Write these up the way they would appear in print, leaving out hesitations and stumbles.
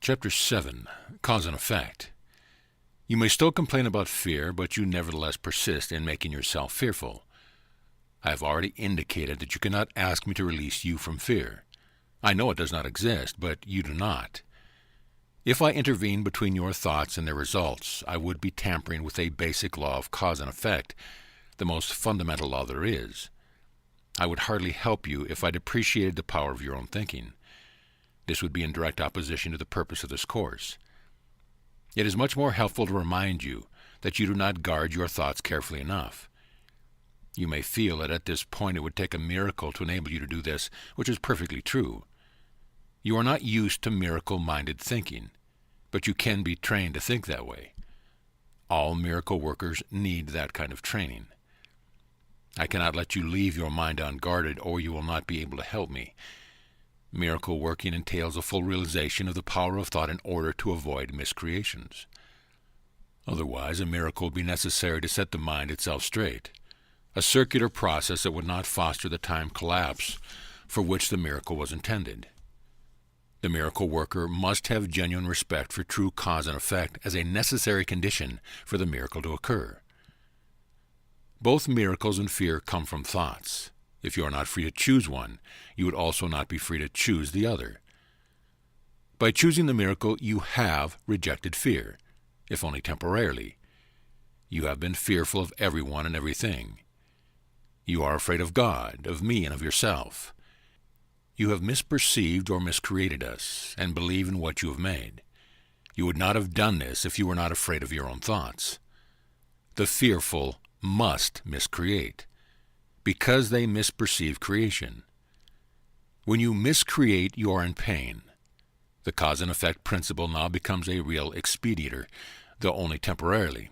Chapter 7. Cause and Effect. You may still complain about fear, but you nevertheless persist in making yourself fearful. I have already indicated that you cannot ask me to release you from fear. I know it does not exist, but you do not. If I intervene between your thoughts and their results, I would be tampering with a basic law of cause and effect, the most fundamental law there is. I would hardly help you if I depreciated the power of your own thinking. This would be in direct opposition to the purpose of this course. It is much more helpful to remind you that you do not guard your thoughts carefully enough. You may feel that at this point it would take a miracle to enable you to do this, which is perfectly true. You are not used to miracle-minded thinking, but you can be trained to think that way. All miracle workers need that kind of training. I cannot let you leave your mind unguarded, or you will not be able to help me. Miracle working entails a full realization of the power of thought in order to avoid miscreations. Otherwise, a miracle would be necessary to set the mind itself straight, a circular process that would not foster the time collapse for which the miracle was intended. The miracle worker must have genuine respect for true cause and effect as a necessary condition for the miracle to occur. Both miracles and fear come from thoughts. If you are not free to choose one, you would also not be free to choose the other. By choosing the miracle, you have rejected fear, if only temporarily. You have been fearful of everyone and everything. You are afraid of God, of me, and of yourself. You have misperceived or miscreated us, and believe in what you have made. You would not have done this if you were not afraid of your own thoughts. The fearful must miscreate, because they misperceive creation. When you miscreate, you are in pain. The cause and effect principle now becomes a real expeditor, though only temporarily.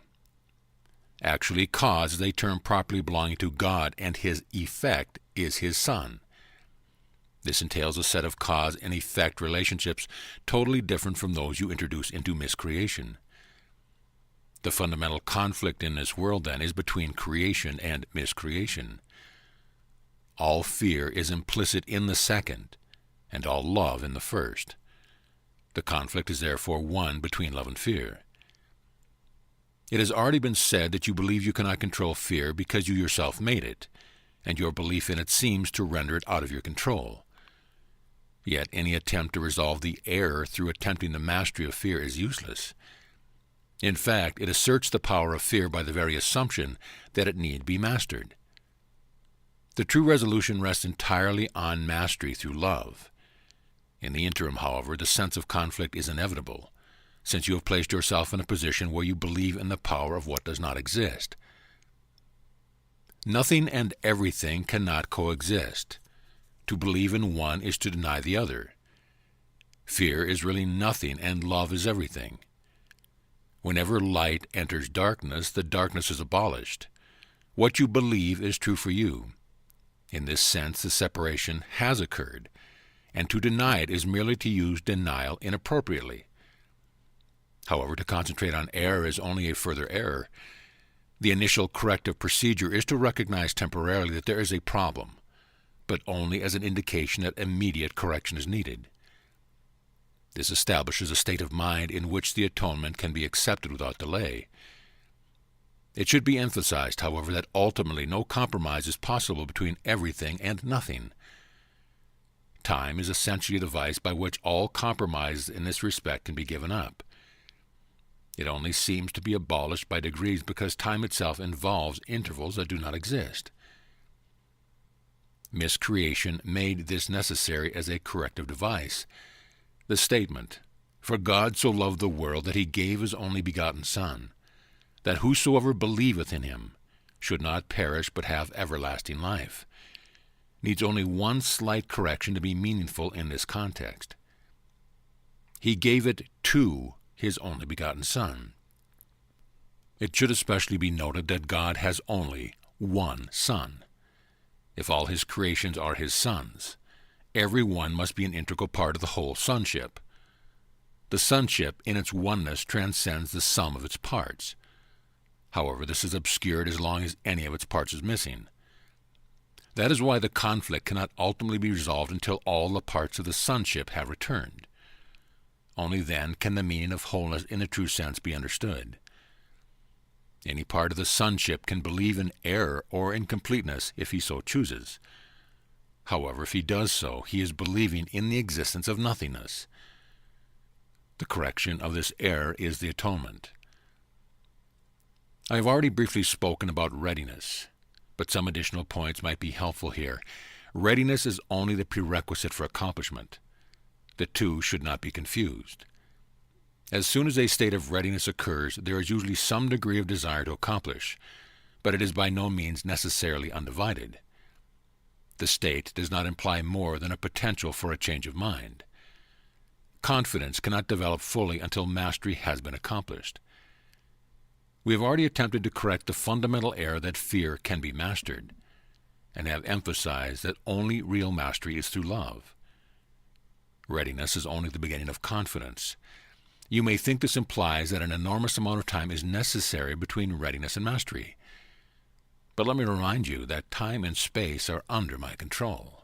Actually, cause is a term properly belonging to God, and his effect is his Son. This entails a set of cause and effect relationships totally different from those you introduce into miscreation. The fundamental conflict in this world, then, is between creation and miscreation. All fear is implicit in the second, and all love in the first. The conflict is therefore one between love and fear. It has already been said that you believe you cannot control fear because you yourself made it, and your belief in it seems to render it out of your control. Yet any attempt to resolve the error through attempting the mastery of fear is useless. In fact, it asserts the power of fear by the very assumption that it need be mastered. The true resolution rests entirely on mastery through love. In the interim, however, the sense of conflict is inevitable, since you have placed yourself in a position where you believe in the power of what does not exist. Nothing and everything cannot coexist. To believe in one is to deny the other. Fear is really nothing, and love is everything. Whenever light enters darkness, the darkness is abolished. What you believe is true for you. In this sense, the separation has occurred, and to deny it is merely to use denial inappropriately. However, to concentrate on error is only a further error. The initial corrective procedure is to recognize temporarily that there is a problem, but only as an indication that immediate correction is needed. This establishes a state of mind in which the atonement can be accepted without delay. It should be emphasized, however, that ultimately no compromise is possible between everything and nothing. Time is essentially a device by which all compromise in this respect can be given up. It only seems to be abolished by degrees because time itself involves intervals that do not exist. Miscreation made this necessary as a corrective device. The statement, "For God so loved the world that he gave his only begotten Son, that whosoever believeth in him should not perish but have everlasting life," needs only one slight correction to be meaningful in this context. He gave it to his only begotten Son. It should especially be noted that God has only one Son. If all his creations are his sons, every one must be an integral part of the whole sonship. The sonship in its oneness transcends the sum of its parts. However, this is obscured as long as any of its parts is missing. That is why the conflict cannot ultimately be resolved until all the parts of the sonship have returned. Only then can the meaning of wholeness in the true sense be understood. Any part of the sonship can believe in error or incompleteness if he so chooses. However, if he does so, he is believing in the existence of nothingness. The correction of this error is the atonement. I have already briefly spoken about readiness, but some additional points might be helpful here. Readiness is only the prerequisite for accomplishment. The two should not be confused. As soon as a state of readiness occurs, there is usually some degree of desire to accomplish, but it is by no means necessarily undivided. The state does not imply more than a potential for a change of mind. Confidence cannot develop fully until mastery has been accomplished. We have already attempted to correct the fundamental error that fear can be mastered, and have emphasized that only real mastery is through love. Readiness is only the beginning of confidence. You may think this implies that an enormous amount of time is necessary between readiness and mastery. But let me remind you that time and space are under my control.